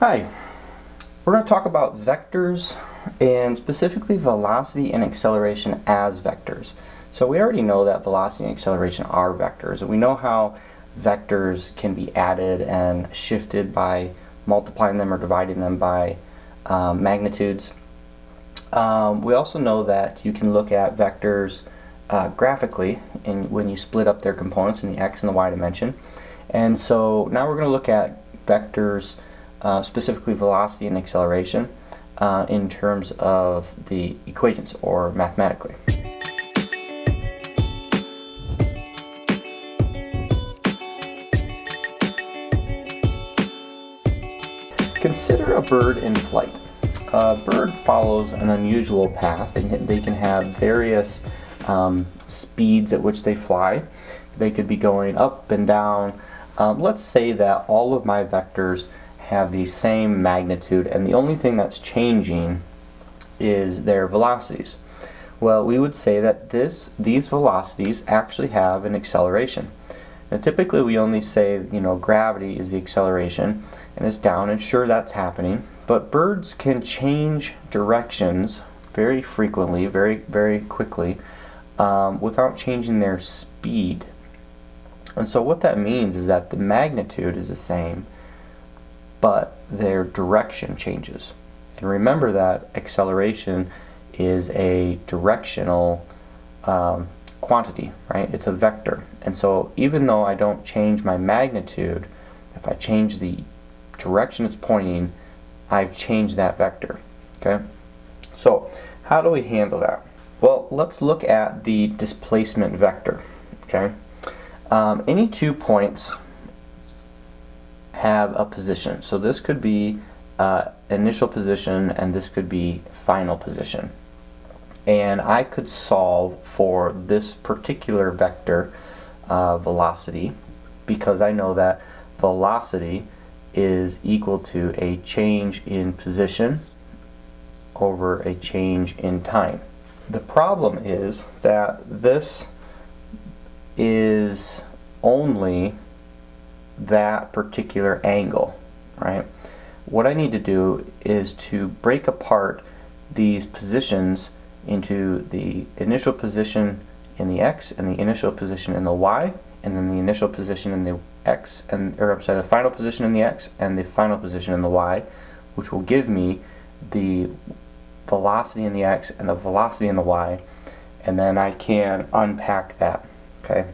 Hi, we're going to talk about vectors and specifically velocity and acceleration as vectors. So we already know that velocity and acceleration are vectors, and we know how vectors can be added and shifted by multiplying them or dividing them by magnitudes. We also know that you can look at vectors graphically when you split up their components in the x and the y dimension. And so now we're going to look at vectors, specifically velocity and acceleration, in terms of the equations or mathematically. Consider a bird in flight. A bird follows an unusual path, and they can have various speeds at which they fly. They could be going up and down. Let's say that all of my vectors have the same magnitude, and the only thing that's changing is their velocities. Well, we would say that these velocities actually have an acceleration. Now, typically we only say, gravity is the acceleration, and it's down, and sure, that's happening. But birds can change directions very frequently, very, very quickly, without changing their speed. And so what that means is that the magnitude is the same, but their direction changes. And remember that acceleration is a directional quantity, right? It's a vector. And so even though I don't change my magnitude, if I change the direction it's pointing, I've changed that vector. Okay? So how do we handle that? Well, let's look at the displacement vector. Okay? Any 2 points have a position. So this could be initial position, and this could be final position. And I could solve for this particular vector velocity, because I know that velocity is equal to a change in position over a change in time. The problem is that this is only that particular angle, right? What I need to do is to break apart these positions into the initial position in the x and the initial position in the y, and then the initial position in the x, the final position in the x and the final position in the y, which will give me the velocity in the x and the velocity in the y, and then I can unpack that. Okay.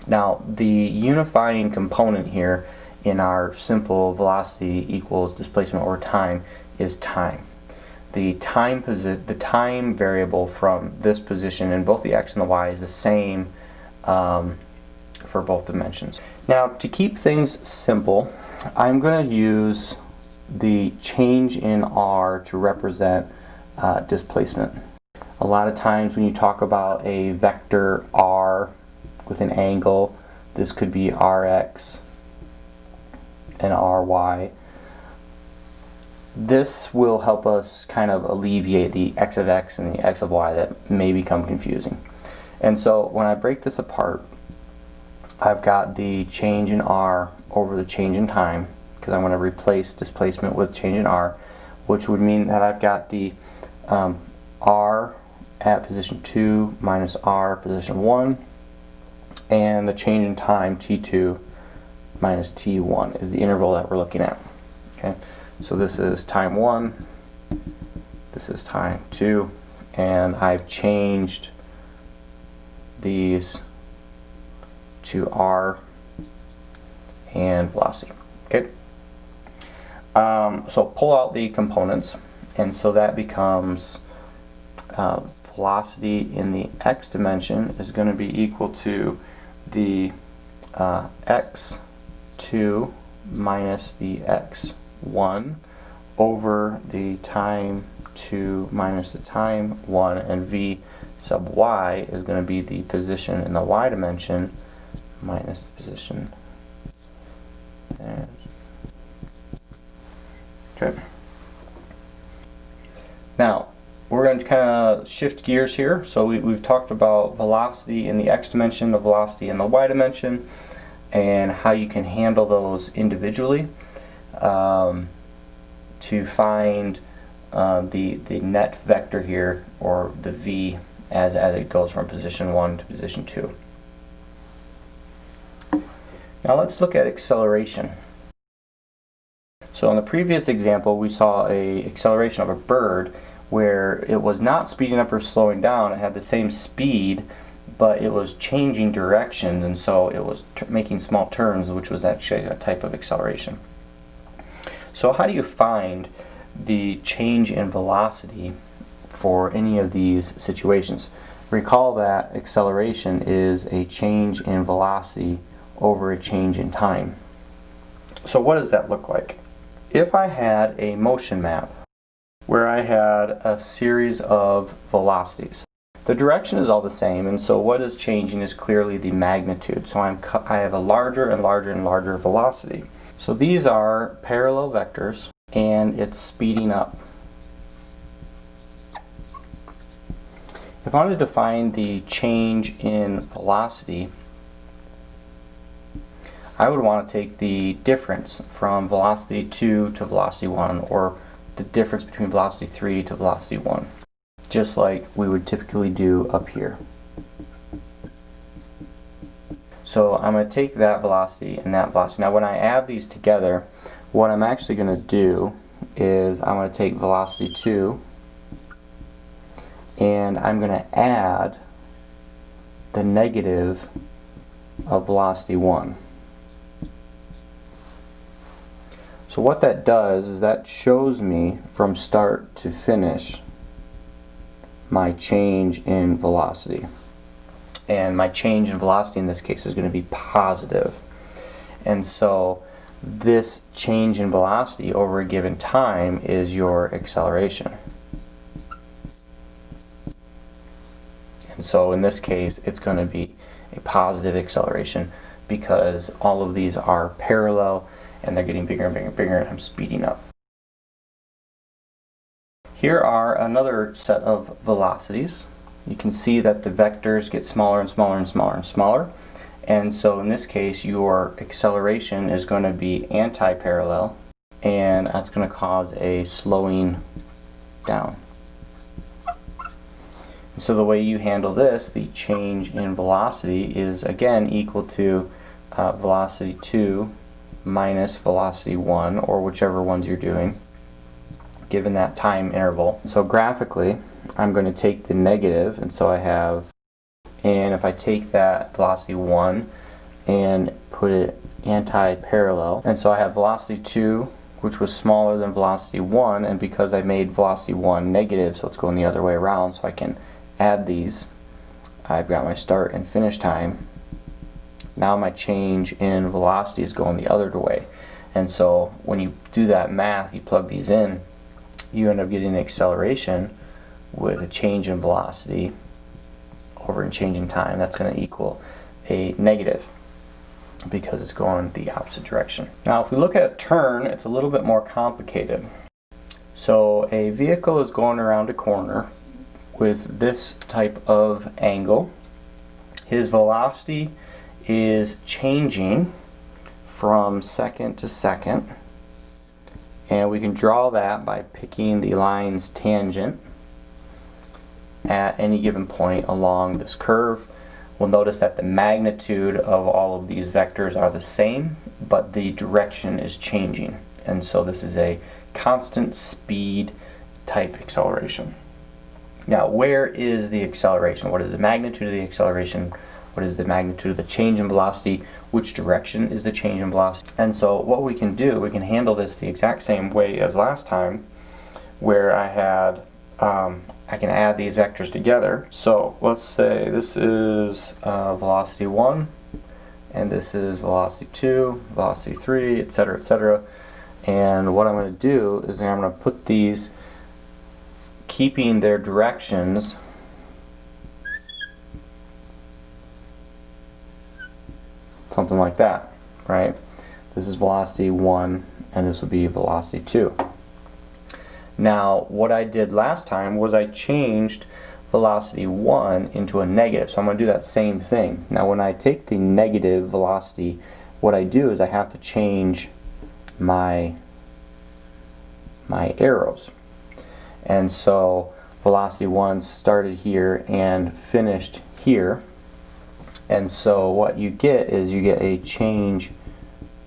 Now, the unifying component here in our simple velocity equals displacement over time is time. The time variable from this position in both the x and the y is the same for both dimensions. Now, to keep things simple, I'm going to use the change in r to represent displacement. A lot of times when you talk about a vector r with an angle, this could be rx and ry. This will help us kind of alleviate the x of x and the x of y that may become confusing. And so when I break this apart, I've got the change in r over the change in time, because I'm going to replace displacement with change in r, which would mean that I've got the r at position 2 minus r position 1, and the change in time t2 minus t1 is the interval that we're looking at. Okay, so this is time 1, this is time 2, and I've changed these to r and velocity. Okay, so pull out the components, and so that becomes velocity in the x dimension is going to be equal to the x2 minus the x1 over the time 2 minus the time 1, and v sub y is going to be the position in the y dimension minus the position there. Okay. Now, we're going to kind of shift gears here. So we've talked about velocity in the x dimension, the velocity in the y dimension, and how you can handle those individually. to find the net vector here, or the v, as it goes from position 1 to position 2. Now let's look at acceleration. So in the previous example we saw a acceleration of a bird where it was not speeding up or slowing down. It had the same speed, but it was changing directions, and so it was making small turns, which was actually a type of acceleration. So how do you find the change in velocity for any of these situations? Recall that acceleration is a change in velocity over a change in time. So what does that look like? If I had a motion map where I had a series of velocities, the direction is all the same, and so what is changing is clearly the magnitude. So I have a larger and larger and larger velocity. So these are parallel vectors, and it's speeding up. If I wanted to find the change in velocity, I would want to take the difference from velocity 2 to velocity 1, or the difference between velocity 3 to velocity 1, just like we would typically do up here. So I'm going to take that velocity and that velocity. Now when I add these together, what I'm actually going to do is I'm going to take velocity 2 and I'm going to add the negative of velocity 1. So what that does is that shows me from start to finish my change in velocity. And my change in velocity in this case is going to be positive. And so this change in velocity over a given time is your acceleration. And so in this case it's going to be a positive acceleration because all of these are parallel and they're getting bigger and bigger and bigger, and I'm speeding up. Here are another set of velocities. You can see that the vectors get smaller and smaller and smaller and smaller. And so in this case your acceleration is going to be anti-parallel, and that's going to cause a slowing down. And so the way you handle this, the change in velocity, is again equal to velocity 2 minus velocity 1, or whichever ones you're doing, given that time interval. So graphically, I'm going to take the negative, and so I have, and if I take that velocity 1 and put it anti-parallel, and so I have velocity 2, which was smaller than velocity 1, and because I made velocity 1 negative, so it's going the other way around, so I can add these. I've got my start and finish time. Now my change in velocity is going the other way. And so when you do that math, you plug these in, you end up getting an acceleration with a change in velocity over a change in time. That's going to equal a negative because it's going the opposite direction. Now if we look at a turn, it's a little bit more complicated. So a vehicle is going around a corner with this type of angle. His velocity is changing from second to second, and we can draw that by picking the line's tangent at any given point along this curve. We'll notice that the magnitude of all of these vectors are the same, but the direction is changing, and so this is a constant speed type acceleration. Now where is the acceleration? What is the magnitude of the acceleration? What is the magnitude of the change in velocity? Which direction is the change in velocity? And so what we can do, we can handle this the exact same way as last time, where I had, I can add these vectors together. So let's say this is velocity 1, and this is velocity 2, velocity 3, etc., etc. And what I'm going to do is I'm going to put these, keeping their directions something like that, right? This is velocity 1 and this would be velocity 2. Now what I did last time was I changed velocity 1 into a negative, so I'm going to do that same thing. Now when I take the negative velocity, what I do is I have to change my my arrows. And so velocity 1 started here and finished here. And so what you get is you get a change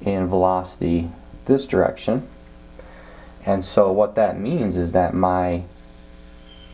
in velocity this direction. And so what that means is that my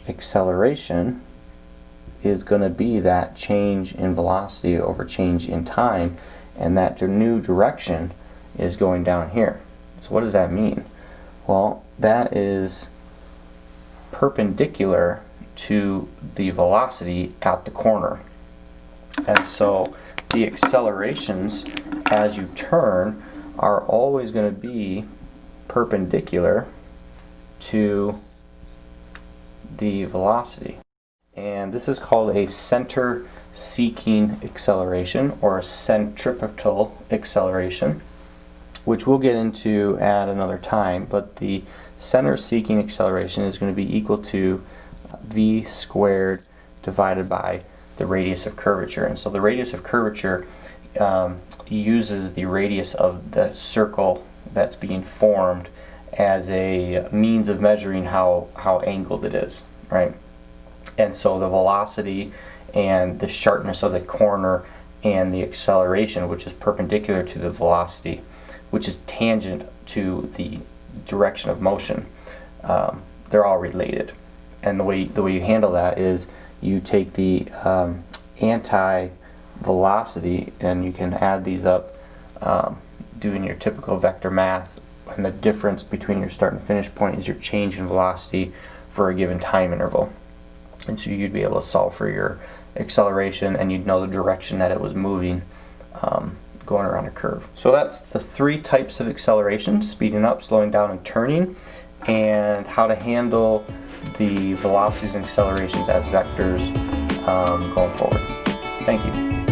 acceleration is going to be that change in velocity over change in time, and that new direction is going down here. So what does that mean? Well, that is perpendicular to the velocity at the corner. And so the accelerations as you turn are always going to be perpendicular to the velocity. And this is called a center seeking acceleration, or a centripetal acceleration, which we'll get into at another time. But the center seeking acceleration is going to be equal to v squared divided by the radius of curvature. And so the radius of curvature uses the radius of the circle that's being formed as a means of measuring how angled it is, right? And so the velocity and the sharpness of the corner and the acceleration, which is perpendicular to the velocity, which is tangent to the direction of motion, they're all related. And the way you handle that is you take the anti-velocity and you can add these up doing your typical vector math, and the difference between your start and finish point is your change in velocity for a given time interval. And so you'd be able to solve for your acceleration, and you'd know the direction that it was moving going around a curve. So that's the 3 types of acceleration: speeding up, slowing down, and turning, and how to handle the velocities and accelerations as vectors going forward. Thank you.